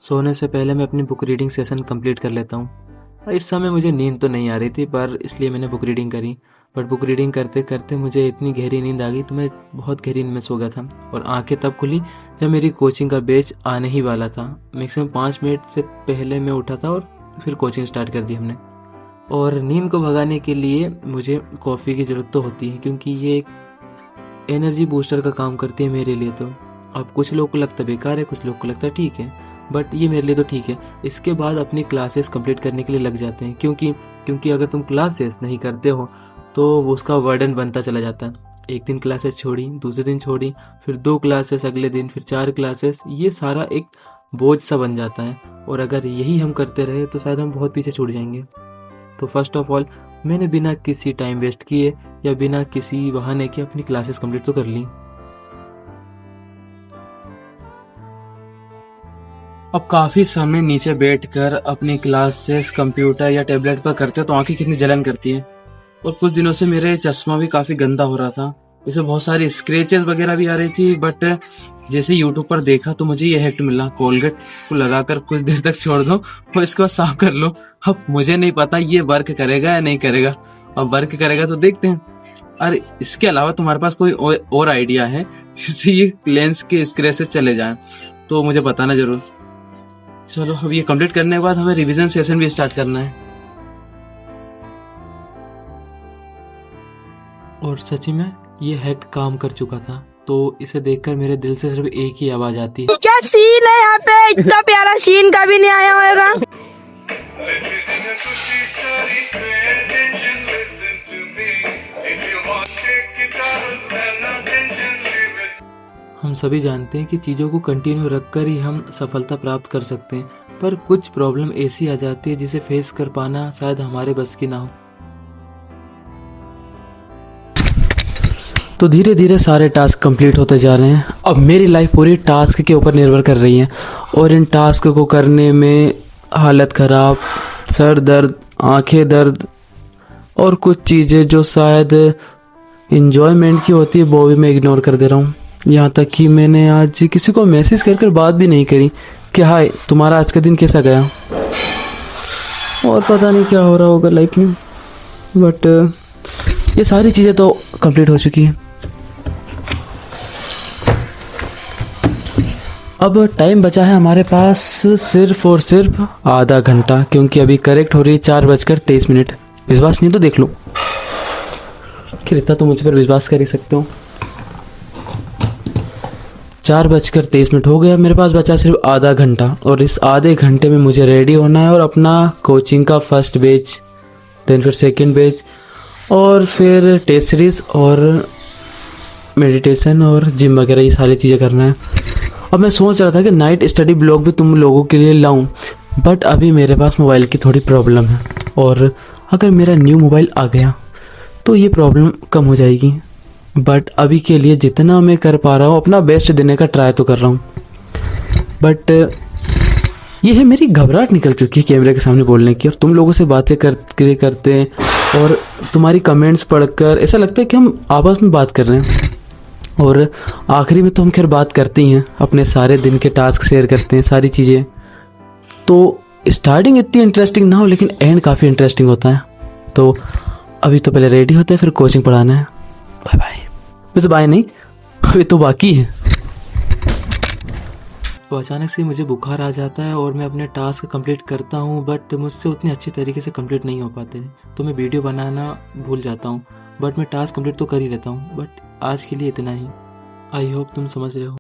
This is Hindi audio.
सोने से पहले मैं अपनी बुक रीडिंग सेशन कंप्लीट कर लेता हूँ। इस समय मुझे नींद तो नहीं आ रही थी, पर इसलिए मैंने बुक रीडिंग करी। बट बुक रीडिंग करते करते मुझे इतनी गहरी नींद आ गई, तो मैं बहुत गहरी नींद में सो गया था। और आंखें तब खुली जब मेरी कोचिंग का बैच आने ही वाला था। मैक्सिमम 5 मिनट से पहले मैं उठा था और फिर कोचिंग स्टार्ट कर दी हमने। और नींद को भगाने के लिए मुझे कॉफ़ी की ज़रूरत तो होती है, क्योंकि ये एक एनर्जी बूस्टर का काम करती है मेरे लिए। तो अब कुछ लोग को लगता है बेकार है, कुछ लोग को लगता है ठीक है, बट ये मेरे लिए तो ठीक है। इसके बाद अपनी क्लासेस कंप्लीट करने के लिए लग जाते हैं, क्योंकि अगर तुम क्लासेस नहीं करते हो तो उसका वर्डन बनता चला जाता है। एक दिन क्लासेस छोड़ी, दूसरे दिन छोड़ी, फिर 2 क्लासेस अगले दिन, फिर 4 क्लासेस, ये सारा एक बोझ सा बन जाता है। और अगर यही हम करते रहे तो शायद हम बहुत पीछे छूट जाएंगे। तो फर्स्ट ऑफ ऑल मैंने बिना किसी टाइम वेस्ट किए या बिना किसी बहाने के अपनी क्लासेस कंप्लीट तो कर ली। अब काफ़ी समय नीचे बैठकर अपनी क्लासेस कंप्यूटर या टैबलेट पर करते तो आंखें कितनी जलन करती है। और कुछ दिनों से मेरे चश्मा भी काफ़ी गंदा हो रहा था, इसमें बहुत सारी स्क्रैचेस वगैरह भी आ रही थी। बट जैसे यूट्यूब पर देखा तो मुझे ये हैक मिला, कोलगेट को लगाकर कुछ देर तक छोड़ दो और इसके बाद साफ कर लो। अब मुझे नहीं पता ये वर्क करेगा या नहीं करेगा, अब वर्क करेगा तो देखते हैं। अरे इसके अलावा तुम्हारे पास कोई और आइडिया है जिससे ये लेंस के स्क्रैचेस चले जाएं तो मुझे बताना जरूर। चलो अब ये कंप्लीट करने के बाद हमें रिवीजन सेशन भी स्टार्ट करना है। और सच्ची में ये हैक काम कर चुका था, तो इसे देखकर मेरे दिल से सिर्फ एक ही आवाज आती है, क्या सीन है यहाँ पे, इतना प्यारा सीन कभी नहीं आया होगा। हम सभी जानते हैं कि चीज़ों को कंटिन्यू रखकर ही हम सफलता प्राप्त कर सकते हैं, पर कुछ प्रॉब्लम ऐसी आ जाती है जिसे फेस कर पाना शायद हमारे बस की ना हो। तो धीरे धीरे सारे टास्क कंप्लीट होते जा रहे हैं। अब मेरी लाइफ पूरी टास्क के ऊपर निर्भर कर रही है, और इन टास्क को करने में हालत ख़राब, सर दर्द, आंखें दर्द और कुछ चीज़ें जो शायद इंजॉयमेंट की होती है वो भी मैं इग्नोर कर दे रहा हूँ। यहाँ तक कि मैंने आज किसी को मैसेज कर बात भी नहीं करी कि हाय तुम्हारा आज का दिन कैसा गया। और पता नहीं क्या हो रहा होगा लाइफ में, बट ये सारी चीज़ें तो कंप्लीट हो चुकी हैं। अब टाइम बचा है हमारे पास सिर्फ और सिर्फ आधा घंटा, क्योंकि अभी करेक्ट हो रही है 4:23। विश्वास नहीं तो देख लो, कि इतना तो मुझ पर विश्वास कर ही सकते हो। 4:23 हो गया, मेरे पास बचा सिर्फ आधा घंटा, और इस आधे घंटे में मुझे रेडी होना है और अपना कोचिंग का फर्स्ट बैच, देन फिर सेकंड बैच, और फिर टेस्ट सीरीज और मेडिटेशन और जिम वगैरह, ये सारी चीज़ें करना है। अब मैं सोच रहा था कि नाइट स्टडी ब्लॉग भी तुम लोगों के लिए लाऊं, बट अभी मेरे पास मोबाइल की थोड़ी प्रॉब्लम है, और अगर मेरा न्यू मोबाइल आ गया तो ये प्रॉब्लम कम हो जाएगी। बट अभी के लिए जितना मैं कर पा रहा हूँ अपना बेस्ट देने का ट्राई तो कर रहा हूँ। बट ये है मेरी घबराहट निकल चुकी है कैमरे के सामने बोलने की, और तुम लोगों से बातें करते करते और तुम्हारी कमेंट्स पढ़कर ऐसा लगता है कि हम आपस में बात कर रहे हैं। और आखिरी में तो हम खैर बात करते ही हैं, अपने सारे दिन के टास्क शेयर करते हैं, सारी चीज़ें। तो स्टार्टिंग इतनी इंटरेस्टिंग ना हो, लेकिन एंड काफ़ी इंटरेस्टिंग होता है। तो अभी तो पहले रेडी होते हैं, फिर कोचिंग पढ़ाना है। Bye bye. तो बाय नहीं, अभी तो बाकी है। तो अचानक से मुझे बुखार आ जाता है और मैं अपने टास्क कंप्लीट करता हूँ, बट मुझसे उतने अच्छे तरीके से कंप्लीट नहीं हो पाते, तो मैं वीडियो बनाना भूल जाता हूँ। बट मैं टास्क कंप्लीट तो कर ही लेता हूँ। बट आज के लिए इतना ही। आई होप तुम समझ रहे हो।